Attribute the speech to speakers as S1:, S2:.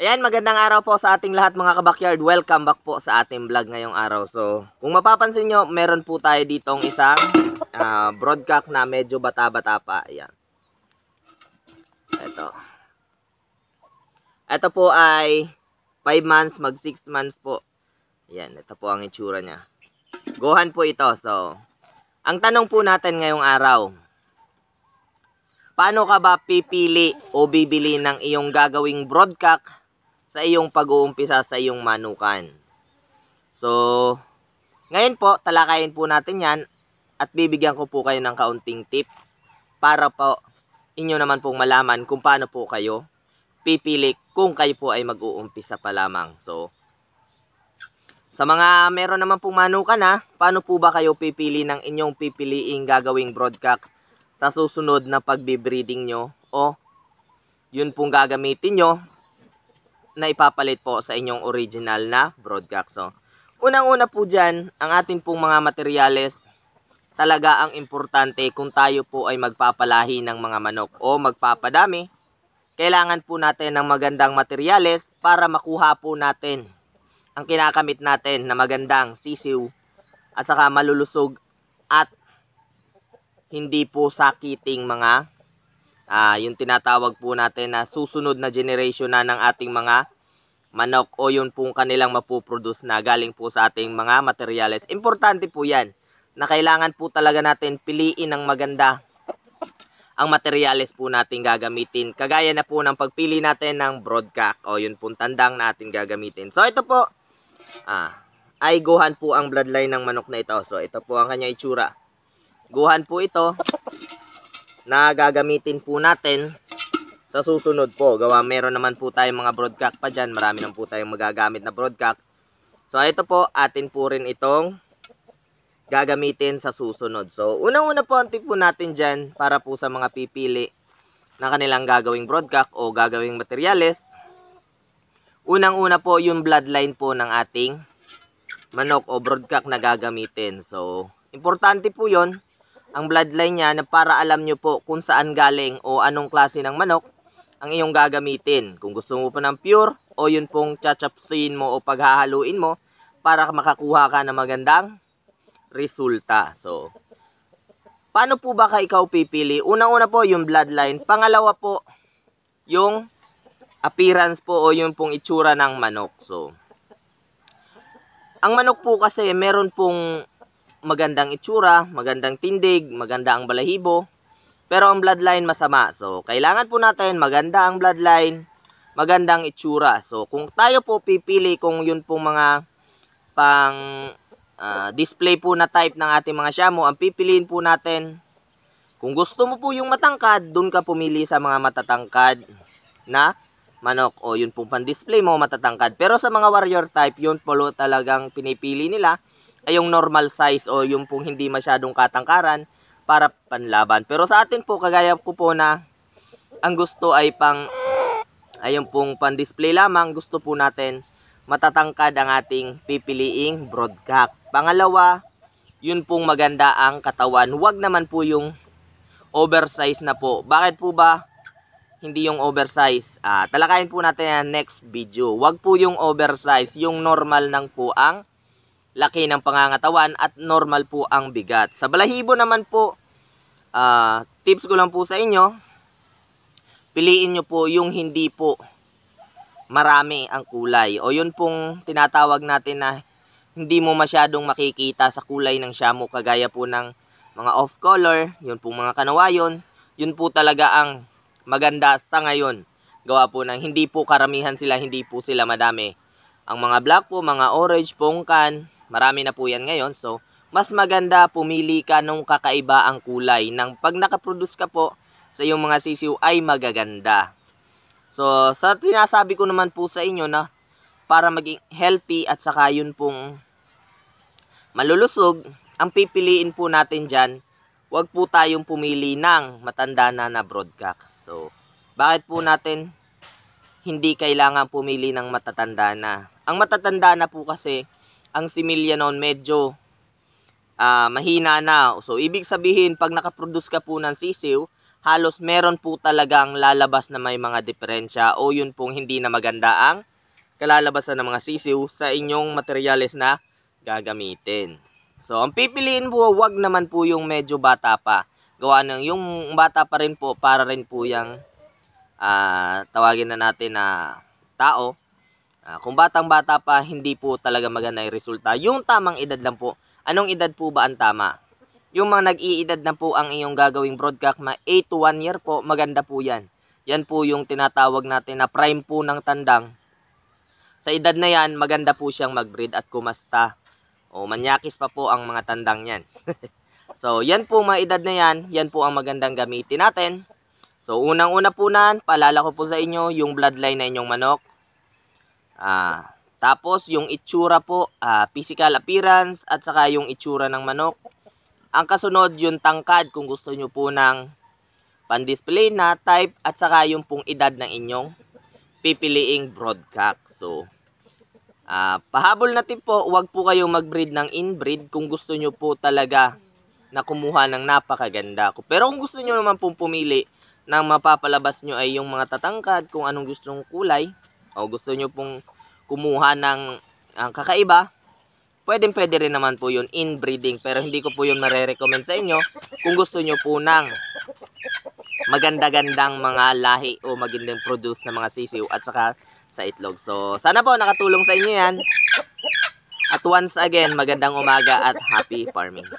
S1: Ayan, magandang araw po sa ating lahat mga kabakyard. Welcome back po sa ating vlog ngayong araw. So, kung mapapansin nyo, meron po tayo ditong isang broadcock na medyo bata-bata pa. Ayan. Ito po ay 5 months, mag 6 months po. Ayan, ito po ang itsura niya. Gohan po ito. So, ang tanong po natin ngayong araw, paano ka ba pipili o bibili ng iyong gagawing broadcock sa iyong pag-uumpisa sa iyong manukan? So, ngayon po, talakayin po natin yan at bibigyan ko po kayo ng kaunting tips para po inyo naman pong malaman kung paano po kayo pipili kung kayo po ay mag-uumpisa pa lamang. So, sa mga meron naman pong manukan paano po ba kayo pipili ng inyong pipiliing gagawing broadcock sa susunod na pagbibreeding nyo o yun pong gagamitin nyo na ipapalit po sa inyong original na broadcock. So, unang-una po dyan, ang ating pong mga materyales, talaga ang importante kung tayo po ay magpapalahi ng mga manok o magpapadami. Kailangan po natin ng magandang materyales para makuha po natin ang kinakamit natin na magandang sisiw at saka malulusog at hindi po sakiting mga yung tinatawag po natin na susunod na generation na ng ating mga manok o yun pong kanilang mapuproduce na galing po sa ating mga materyales. Importante po yan na kailangan po talaga natin piliin ng maganda ang materyales po natin gagamitin. Kagaya na po ng pagpili natin ng broadcock o yun pong tandang natin gagamitin. So ito po ay Gohan po ang bloodline ng manok na ito. So ito po ang kanya itsura. Gohan po ito na gagamitin po natin sa susunod po. Meron naman po tayong mga broadcock pa dyan. Marami naman po tayong magagamit na broadcock. So ito po, atin po rin itong gagamitin sa susunod. So unang-una po ang tip po natin dyan para po sa mga pipili na kanilang gagawing broadcock o gagawing materyales. Unang-una po yung bloodline po ng ating manok o broadcock na gagamitin. So importante po yon ang bloodline niya na para alam nyo po kung saan galing o anong klase ng manok ang iyong gagamitin. Kung gusto mo pa ng pure o yun pong chachapsuin mo o paghahaluin mo para makakuha ka ng magandang resulta. So, paano po ba ikaw pipili? Unang-una po yung bloodline. Pangalawa po, yung appearance po o yung pong itsura ng manok. So, ang manok po kasi meron pong magandang itsura, magandang tindig, maganda ang balahibo, pero ang bloodline masama. So, kailangan po natin maganda ang bloodline, magandang itsura. So, kung tayo po pipili kung yun pong mga pang display po na type ng ating mga Shamo, ang pipiliin po natin, kung gusto mo po yung matangkad, dun ka pumili sa mga matatangkad na manok o yun pong pan-display mo matatangkad. Pero sa mga warrior type, yun po talagang pinipili nila ay yung normal size o yung pong hindi masyadong katangkaran para panlaban. Pero sa atin po, kagaya ko po na ang gusto ay yung pong pan-display lamang, gusto po natin matatangkad ang ating pipiliing broadcock. Pangalawa, yun pong maganda ang katawan. Huwag naman po yung oversize na po. Bakit po ba hindi yung oversize? Talakayin po natin yan next video. Huwag po yung oversize, yung normal nang po ang laki ng pangangatawan at normal po ang bigat. Sa balahibo naman po, tips ko lang po sa inyo, piliin nyo po yung hindi po marami ang kulay. O yun pong tinatawag natin na hindi mo masyadong makikita sa kulay ng Shamo, kagaya po ng mga off color, yun pong mga kanawayon, yun po talaga ang maganda sa ngayon. Gawa po ng hindi po karamihan sila, hindi po sila madami. Ang mga black po, mga orange, pongkan, marami na po yan ngayon. So, mas maganda pumili ka nung kakaiba ang kulay. Nang pag nakaproduce ka po sa iyong mga sisiw ay magaganda. So, sa sinasabi ko naman po sa inyo na para maging healthy at saka yun pong malulusog, ang pipiliin po natin dyan, huwag po tayong pumili ng matanda na broadcock. So, bakit po natin hindi kailangan pumili ng matatanda na? Ang matatanda na po kasi, ang similya noon medyo mahina na. So, ibig sabihin, pag nakaproduce ka po ng sisiw, halos meron po talagang lalabas na may mga diferensya o yun pong hindi na maganda ang kalalabasan ng mga sisiw sa inyong materyales na gagamitin. So, ang pipiliin po, wag naman po yung medyo bata pa. Gawa ng yung bata pa rin po, para rin po yung tawagin na natin na tao. Kung batang-bata pa, hindi po talaga maganda yung resulta. Yung tamang edad lang po. Anong edad po ba ang tama? Yung mga nag-iedad na po ang iyong gagawing broodcock, 8 to 1 year po, maganda po yan. Yan po yung tinatawag natin na prime po ng tandang. Sa edad na yan, maganda po siyang mag-breed at kumasta. O manyakis pa po ang mga tandang yan. So, yan po mga edad na yan po ang magandang gamitin natin. So, unang-una po paalala ko po sa inyo yung bloodline na inyong manok. Tapos, yung itsura po, physical appearance at saka yung itsura ng manok. Ang kasunod, yung tangkad kung gusto nyo po ng pan-display na type at saka yung pong edad ng inyong pipiliing broodcock. So, pahabol natin po, huwag po kayong mag-breed ng inbreed kung gusto nyo po talaga na kumuha ng napakaganda. Pero kung gusto nyo naman pong pumili ng mapapalabas nyo ay yung mga tatangkad, kung anong gustong kulay, o gusto nyo pong kumuha ng kakaiba, pwede rin naman po yun inbreeding. Pero hindi ko po yun marerecommend sa inyo kung gusto nyo po ng maganda-gandang mga lahi o magandang produce na mga sisiw at saka sa itlog. So, sana po nakatulong sa inyo yan. At once again, magandang umaga at happy farming.